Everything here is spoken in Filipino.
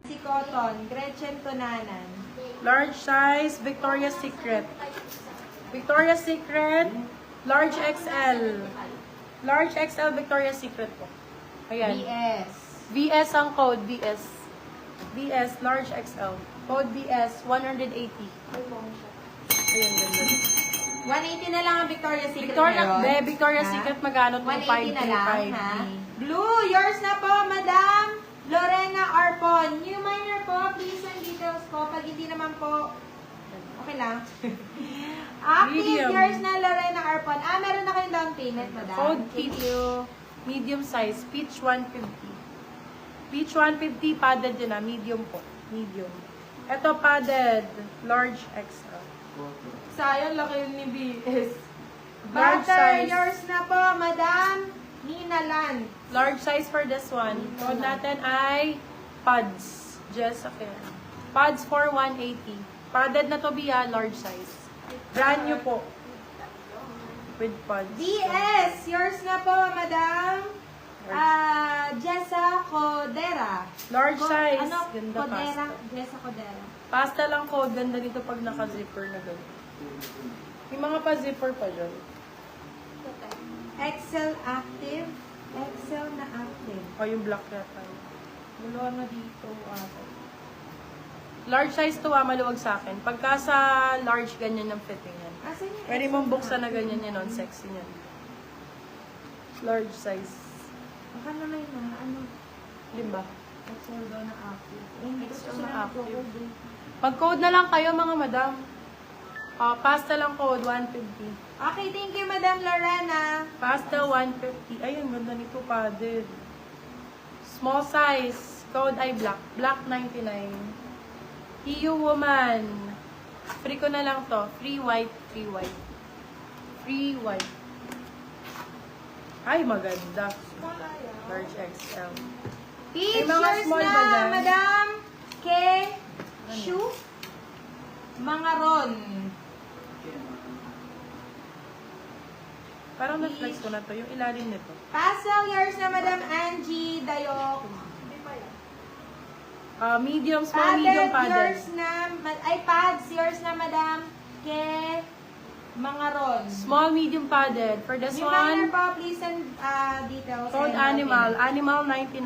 Si Cotton, Gretchen Tonanan. Large size, Victoria's Secret. Victoria's Secret, large XL. Large XL Victoria's Secret po. Ayan. BS. VS ang code, VS. VS, large XL. Code VS, 180. Ayan, ganda. 180 na lang ang Victoria's Secret Victoria's Ha? Secret magano? 180 na lang, ha? 535D. Blue, yours na po, Madam Lorena Arpon. New minor po, please ang details po. Pag hindi naman po, okay lang. Active, Medium. yours na, Lorena Arpon. Meron na kayong down payment, Madam. Code Thank peach. you. Medium size, peach 150. Peach 150, padded yun na, medium po. Medium. Ito padded, large XL. Sayang, laki yun ni BS. Large Butter, size. yours na po, Madam Nina Land. Large size for this one. Code natin ay pads. Jessica. Pads for 180. Padded na to Bia, large size. Brand new po. With pads. DS, yours na po, Madam Jessa Codera. Large size. Ano? Ganda Codera? pasta. Jessa Codera. Pasta lang code. Ganda dito pag naka-zipper na gano'n. May mga pa-zipper pa dyan. Excel active. Excel na active. O yung black yata. Dalawa na dito. Large size to maluwag sa akin. Pagka sa large, ganyan ang fitting yan. Asan yung Pwede Excel mong buksan na active? ganyan yan on sexy yan. Large size. Baka naman na, ano, Limba. Excel daw na active. Hindi ko Excel sila na active. nagko-code. Pag-code na lang kayo mga madam. Pasta lang code, 150. Okay, thank you, Madam Lorena. Pasta, 150. Ayun, ganda nito padded. Small size. Code ay black. Black, 99. EU woman. Free ko na lang to. Free white, free white. Free white. Ay, maganda. Large XL. Pictures mga small ba na, dyan? Madam K. Shoe. Mga ron. Parang na-flex ko na to. Yung ilalim nito. Pastel yours na, Madam Angie Dayok. Medium, small, medium Yours padded. na, pads yours na, Madam K. Mga ron. Small, medium padded. For this Yung minor one, po, please send details. code and animal. payment. Animal 99.